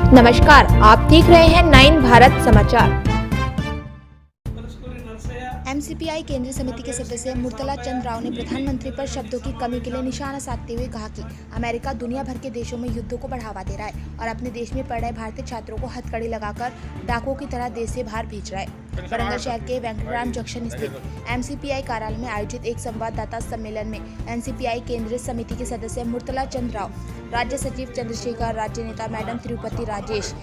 नमस्कार, आप देख रहे हैं 9 भारत समाचार। एमसीपीआई केंद्रीय समिति के सदस्य मुर्तला चंद राव ने प्रधानमंत्री पर शब्दों की कमी के लिए निशाना साधते हुए कहा कि अमेरिका दुनिया भर के देशों में युद्धों को बढ़ावा दे रहा है और अपने देश में पढ़ रहे भारतीय छात्रों को हथकड़ी लगाकर डाकुओं की तरह देश से बाहर भेज रहा है। वरंगल शहर के वेंकटराम जंक्शन स्थित एमसीपीआई कार्यालय में आयोजित एक संवाददाता सम्मेलन में एमसीपीआई केंद्रीय समिति के सदस्य मुर्तला चंद राव, राज्य सचिव चंद्रशेखर, राज्य नेता मैडम तिरुपति राजेश,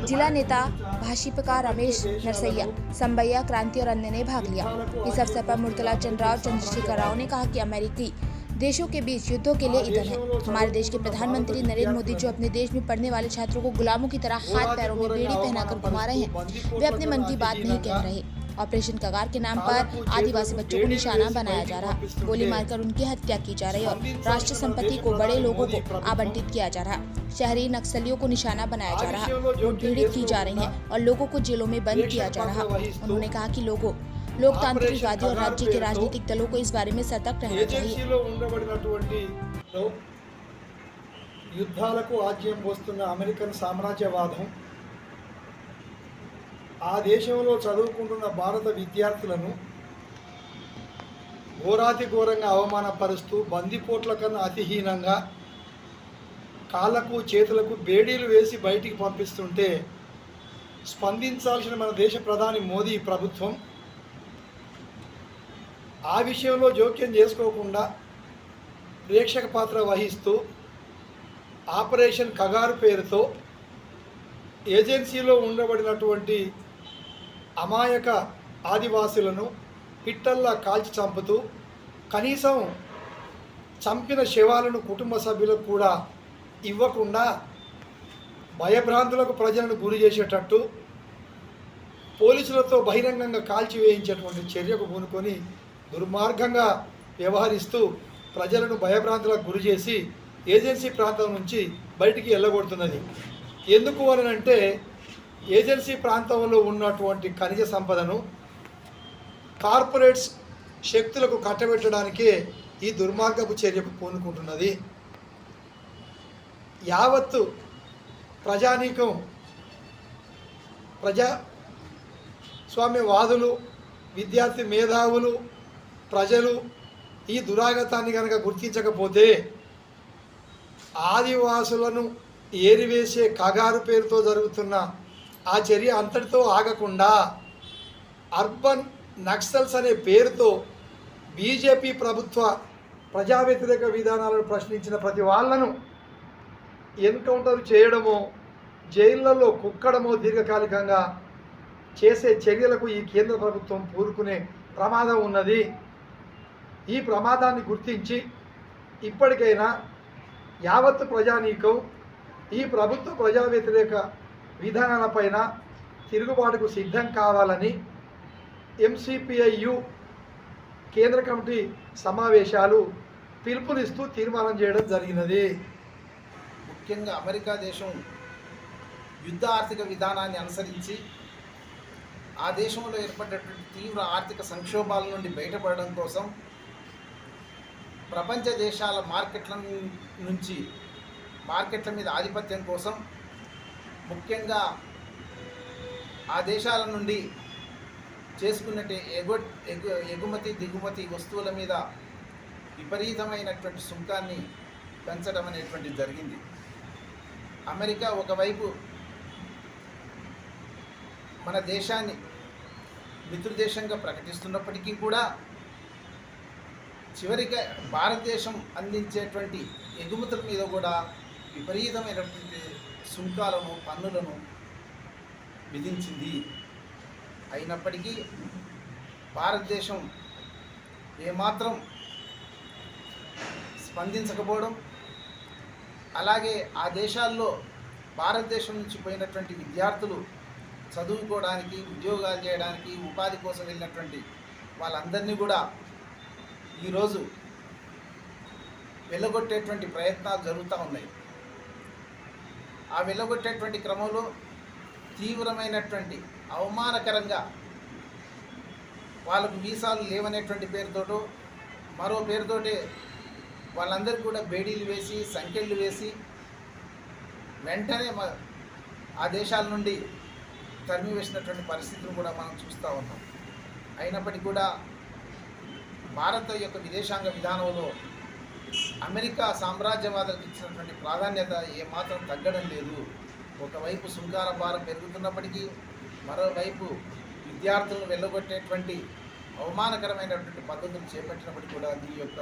जिला नेता भाषिपकार रमेश नरसैया, संबैया क्रांति और अन्य ने भाग लिया। इस अवसर पर मुर्तला चंद राव, चंद्रशेखर राव ने कहा कि अमेरिकी देशों के बीच युद्धों के लिए ईंधन है। हमारे देश के प्रधानमंत्री नरेंद्र मोदी जो अपने देश में पढ़ने वाले छात्रों को गुलामों की तरह हाथ पैरों में बेड़ी पहनाकर घुमा रहे हैं, वे अपने मन की बात नहीं कह रहे। ऑपरेशन कगार के नाम पर आदिवासी बच्चों को निशाना बनाया जा रहा, गोली मारकर उनकी हत्या की जा रही और राष्ट्र संपत्ति को बड़े लोगों को आवंटित किया जा रहा। शहरी नक्सलियों को निशाना बनाया जा रहा, मुठभेड़ की जा रही है और लोगों को जेलों में बंद किया जा रहा। उन्होंने कहा कि लोकतांत्रिकवादी और राज्य के राजनीतिक दलों को इस बारे में सतर्क रहना चाहिए। యుద్ధాలకు ఆజ్యం పోస్తున్న అమెరికన్ సామ్రాజ్యవాదం ఆ దేశంలో చదువుకుంటున్న భారత విద్యార్థులను ఘోరాతి ఘోరంగా అవమానపరుస్తూ బందిపోట్ల కన్నా అతిహీనంగా కాళ్ళకు చేతులకు బేడీలు వేసి బయటికి పంపిస్తుంటే స్పందించాల్సిన మన దేశ ప్రధాని మోదీ ప్రభుత్వం ఆ విషయంలో జోక్యం చేసుకోకుండా ప్రేక్షక పాత్ర వహిస్తూ ఆపరేషన్ కగారు పేరుతో ఏజెన్సీలో ఉండబడినటువంటి అమాయక ఆదివాసులను పిట్టల్లా కాల్చి చంపుతూ కనీసం చంపిన శవాలను కుటుంబ సభ్యులకు కూడా ఇవ్వకుండా భయభ్రాంతులకు ప్రజలను గురి చేసేటట్టు పోలీసులతో బహిరంగంగా కాల్చివేయించేటువంటి చర్యకు పూనుకొని దుర్మార్గంగా వ్యవహరిస్తూ ప్రజలను భయభ్రాంతులకు గురి చేసి ఏజెన్సీ ప్రాంతం నుంచి బయటికి వెళ్ళగొడుతున్నది. ఎందుకు అనంటే ఏజెన్సీ ప్రాంతంలో ఉన్నటువంటి ఖనిజ సంపదను కార్పొరేట్స్ శక్తులకు కట్టబెట్టడానికే ఈ దుర్మార్గపు చర్యకు పూనుకుంటున్నది. యావత్తు ప్రజానీకం, ప్రజాస్వామ్యవాదులు, విద్యార్థి మేధావులు, ప్రజలు ఈ దురాగతాన్ని కనుక గుర్తించకపోతే ఆదివాసులను ఏరివేసే కగారు పేరుతో జరుగుతున్న ఆ చర్య అంతటితో ఆగకుండా అర్బన్ నక్సల్స్ అనే పేరుతో బీజేపీ ప్రభుత్వ ప్రజా వ్యతిరేక విధానాలను ప్రశ్నించిన ప్రతి వాళ్ళను ఎన్కౌంటర్ చేయడమో జైళ్లలో కుక్కడమో దీర్ఘకాలికంగా చేసే చర్యలకు ఈ కేంద్ర ప్రభుత్వం పూనుకునే ప్రమాదం ఉన్నది. ఈ ప్రమాదాన్ని గుర్తించి ఇప్పటికైనా యావత్తు ప్రజానీకం ఈ ప్రభుత్వ ప్రజా వ్యతిరేక విధానాలపైన తిరుగుబాటుకు సిద్ధం కావాలని ఎంసీపీఐయు కేంద్ర కమిటీ సమావేశాలు పిలుపునిస్తూ తీర్మానం చేయడం జరిగినది. ముఖ్యంగా అమెరికా దేశం యుద్ధ ఆర్థిక విధానాన్ని అనుసరించి ఆ దేశంలో ఏర్పడినటువంటి తీవ్ర ఆర్థిక సంక్షోభాల నుండి బయటపడడం కోసం ప్రపంచ దేశాల మార్కెట్ల మీద ఆధిపత్యం కోసం ముఖ్యంగా ఆ దేశాల నుండి చేసుకున్నట్టు ఎగుమతి దిగుమతి వస్తువుల మీద విపరీతమైనటువంటి సుంకాన్ని పెంచడం అనేటువంటిది జరిగింది. అమెరికా ఒకవైపు మన దేశాన్ని మిత్రదేశంగా ప్రకటిస్తున్నప్పటికీ కూడా చివరిగా భారతదేశం అందించేటువంటి ఎగుమతుల మీద కూడా విపరీతమైనటువంటి సుంకాలను, పన్నులను విధించింది. అయినప్పటికీ భారతదేశం ఏమాత్రం స్పందించకపోవడం, అలాగే ఆ దేశాల్లో భారతదేశం నుంచి పోయినటువంటి విద్యార్థులు చదువుకోవడానికి, ఉద్యోగాలు చేయడానికి, ఉపాధి కోసం వెళ్ళినటువంటి వాళ్ళందరినీ కూడా ఈరోజు వెళ్ళగొట్టేటువంటి ప్రయత్నాలు జరుగుతూ ఉన్నాయి. ఆ వెళ్ళగొట్టేటువంటి క్రమంలో తీవ్రమైనటువంటి అవమానకరంగా వాళ్ళకు వీసాలు లేవనేటువంటి పేరుతోటో మరో పేరుతోటే వాళ్ళందరికీ కూడా బేడీలు వేసి సంకెళ్ళు వేసి వెంటనే ఆ దేశాల నుండి తరిమివేసినటువంటి పరిస్థితులు కూడా మనం చూస్తూ ఉన్నాం. అయినప్పటికీ కూడా భారత యొక్క విదేశాంగ విధానంలో అమెరికా సామ్రాజ్యవాదాలకు ఇచ్చినటువంటి ప్రాధాన్యత ఏమాత్రం తగ్గడం లేదు. ఒకవైపు సుంకాల భారం పెరుగుతున్నప్పటికీ మరోవైపు విద్యార్థులను వెళ్ళగొట్టేటువంటి అవమానకరమైనటువంటి పద్ధతులు చేపట్టినప్పటికీ కూడా దీని యొక్క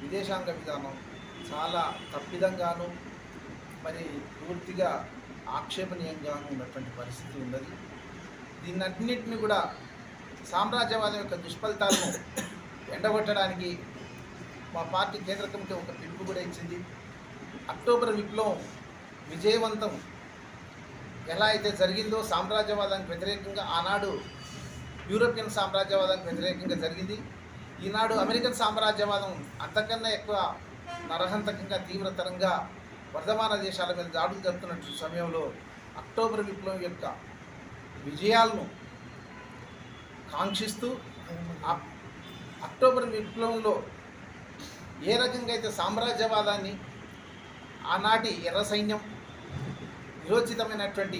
విదేశాంగ విధానం చాలా తప్పిదంగాను మరి పూర్తిగా ఆక్షేపణీయంగాను ఉన్నటువంటి పరిస్థితి ఉన్నది. దీన్నన్నింటినీ కూడా సామ్రాజ్యవాదం యొక్క దుష్ఫలితాలను ఎండగొట్టడానికి మా పార్టీ కేంద్ర కమిటీ ఒక పిలుపు కూడా ఇచ్చింది. అక్టోబర్ విప్లవం విజయవంతం ఎలా అయితే జరిగిందో సామ్రాజ్యవాదానికి వ్యతిరేకంగా ఆనాడు యూరోపియన్ సామ్రాజ్యవాదానికి వ్యతిరేకంగా జరిగింది. ఈనాడు అమెరికన్ సామ్రాజ్యవాదం అంతకన్నా ఎక్కువ నరహంతకంగా తీవ్రతరంగా వర్ధమాన దేశాల మీద దాడులు జరుపుతున్న సమయంలో అక్టోబర్ విప్లవం యొక్క విజయాలను కాంక్షిస్తూ అక్టోబర్ విప్లవంలో ఏ రకంగా అయితే సామ్రాజ్యవాదాన్ని ఆనాటి ఎర్ర సైన్యం విరోచితమైనటువంటి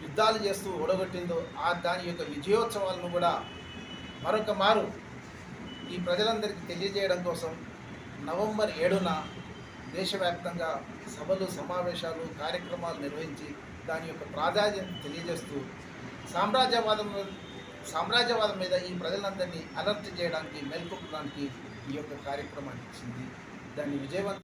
యుద్ధాలు చేస్తూ ఓడగొట్టిందో దాని యొక్క విజయోత్సవాలను కూడా మరొక మారు ఈ ప్రజలందరికీ తెలియజేయడం కోసం నవంబర్ 7న దేశవ్యాప్తంగా సభలు, సమావేశాలు, కార్యక్రమాలు నిర్వహించి దాని యొక్క ప్రాధాన్యత తెలియజేస్తూ సామ్రాజ్యవాదం మీద ఈ ప్రజలందరినీ అలర్ట్ చేయడానికి, మేల్కొల్పడానికి ఈ యొక్క కార్యక్రమాన్ని ఇచ్చింది. దాన్ని విజయవంతం